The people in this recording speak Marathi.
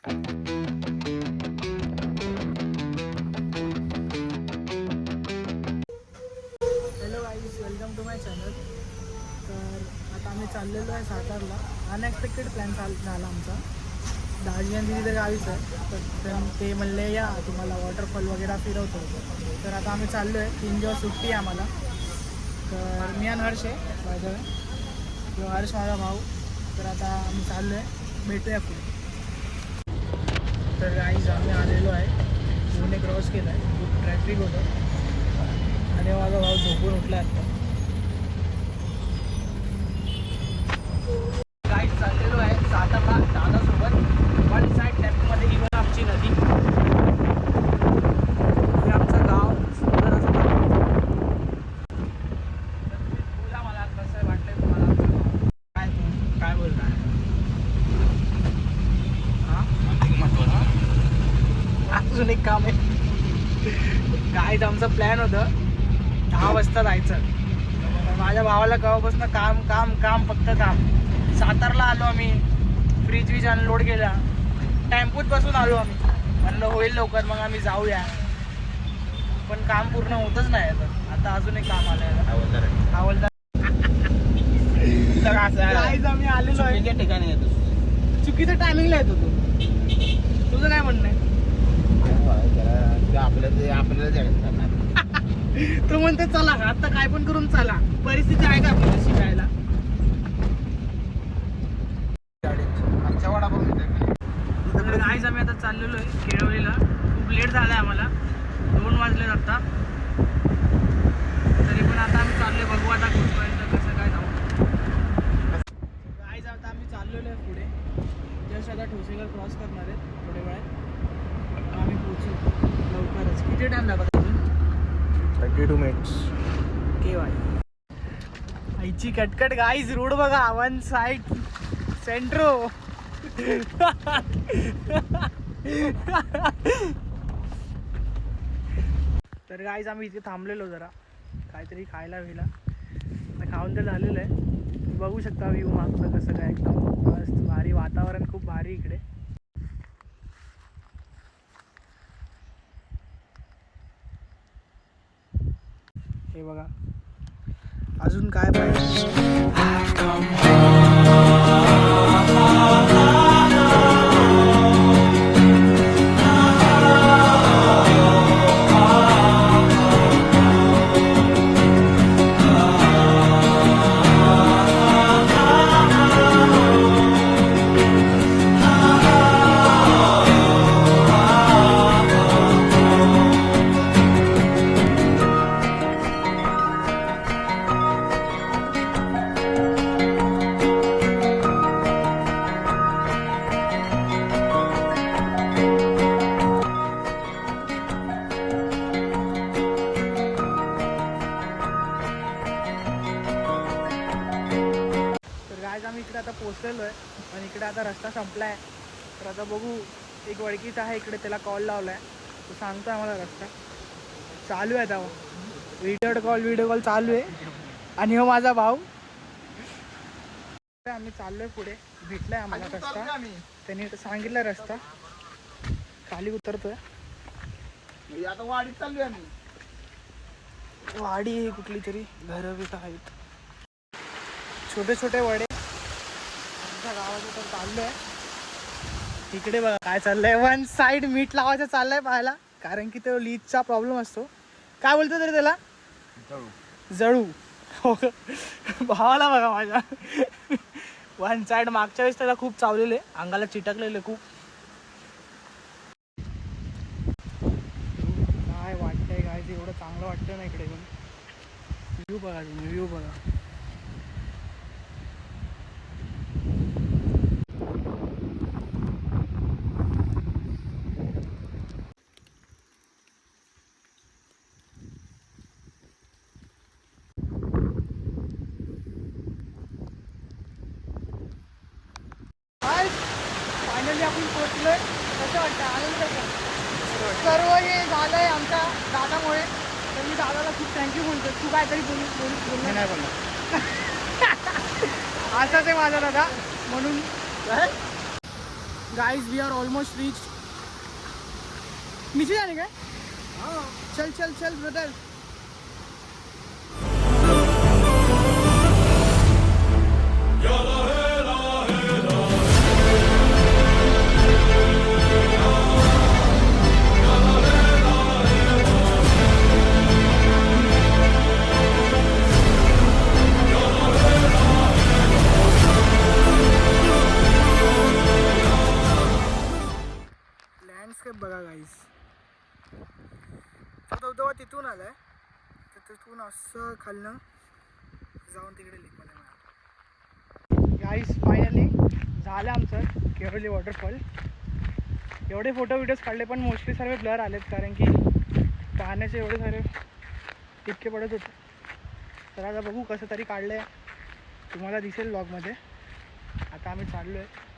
Hello guys, welcome to my channel. तर आता आम्ही चाललेलो आहे सातारला. अनएक्सपेक्टेड प्लॅन झाला आमचा. दाजी आणि दिदी तर गावीच आहे, तर ते म्हणले या तुम्हाला वॉटरफॉल वगैरे फिरवतो. तर आता आम्ही चाललो आहे. 3 दिवस सुट्टी आहे आम्हाला. तर मी आणि हर्ष आहे माझं, किंवा हर्ष माझा भाऊ. तर आता आम्ही चाललो आहे, भेटूया पुढे. तर गाईज आम्ही आलेलो आहे, पुणे क्रॉस केला आहे. खूप ट्रॅफिक होतं आणि माझा भाऊ झोपून उठला आता. गाईड चाललेलो आहे सातारला दादासोबत. वन साईड लेफ्टमध्ये ही बघा आमची नदी. हे आमचं गाव सुंदर असं गाव. तर तुम्ही बोला मला कसं वाटलंय तुम्हाला आमचं गाव. काय बोलताय? अजून एक काम आहे. गाईड आमचं प्लॅन होतं 10 वाजता जायचं. माझ्या भावाला केव्हापासून काम काम काम फक्त काम. सातारला आलो आम्ही, फ्रीज अनलोड केला, टेम्पोत बसून आलो आम्ही. म्हणलं होईल लवकर मग आम्ही जाऊया, पण काम पूर्ण होतच नाही. आता अजून एक काम आलं हवालदार. आम्ही आलेलो आहे ठिकाणी येतो. चुकीच्या टायमिंगला येतो तू. तुझं काय म्हणणं आहे? आपल्याला तो म्हणतो चला आता काय पण करून चला. परिस्थिती आहे का आपल्याला शिकायला? गाईज आम्ही आता चाललेलो आहे केळवलीला. खूप लेट झालाय आम्हाला, 2 वाजले आता. तरी पण आता आम्ही चाललोय, बघू आता कुठपर्यंत कसं काय जाऊ. गाईज आता आम्ही चाललेलो आहे पुढे. जस्ट आता ठोसेघर क्रॉस करणार आहे थोड्या वेळात. आम्ही पोहोचू लवकरच. किती टाइम लागत अजून? 32 मिनिट्स. केव्हा आईची कटकट. गाईज रोड बघा, वन साईड सेंट्रो. तर गाईज आम्ही इथे थांबलेलो जरा काहीतरी खायला विला. आता खाऊन तर झालेलं आहे. बघू शकता व्ह्यू मागचं कसं काय, एकदम मस्त भारी वातावरण, खूप भारी इकडे. हे बघा, अजून काय पाहिजे. आम्ही इकडे आता पोहोचलेलो आहे आणि इकडे आता रस्ता संपला आहे. तर आता बघू, एक वळकीचा आहे इकडे, त्याला कॉल लावला आहे. तो सांगतो आहे आम्हाला रस्ता. चालू आहे आता व्हिडिओ कॉल चालू आहे. आणि हो माझा भाऊ. आम्ही चाललोय पुढे, भेटलाय आम्हाला रस्ता. त्यांनी सांगितलं रस्ता. खाली उतरतोय आता. वाडीत चाललोय आम्ही. वाडी कुठली तरी घरं बिथं आहेत, छोटे छोटे वडे. गावाचं तर चाललंय. इकडे बघा काय चाललंय. वन साइड मीठ लावायचं चाललंय पाहायला, कारण की तो लीचचा प्रॉब्लेम असतो. काय बोलतो तरी त्याला? जळू. भावाला बघा माझ्या वन साइड. मागच्या वेळेस त्याला खूप चावलेले, अंगाला चिटकलेले खूप. काय वाटतंय काय, एवढं चांगलं वाटतं ना इकडे. व्ह्यू बघा, व्ह्यू बघा. फायनली आपण पोहोचलोय. कसं वाटतं? आनंद कसं? सर्व हे झालंय आमच्या दादामुळे. तर मी दादाला खूप थँक्यू बोलतो. तू काहीतरी बोलू नाही बोलला. असाच आहे माझा दादा म्हणून. Guys we are almost reach. नीचे जाने का? चल चल चल ब्रदर. लँडस्केप बघा गाईस. धबधबा तिथून आलाय तर तिथून असं खालनं जाऊन तिकडे लेकमध्ये मिळालं. गाईस फायनली झालं आमचं केवली वॉटरफॉल. एवढे फोटो व्हिडिओज काढले पण मोस्टली सर्व ब्लर आलेत कारण की पाण्याचे एवढे सारे टिपके पडत होते. तर आता बघू कसं तरी काढलं आहे, तुम्हाला दिसेल व्लॉगमध्ये. आता आम्ही चाललो आहे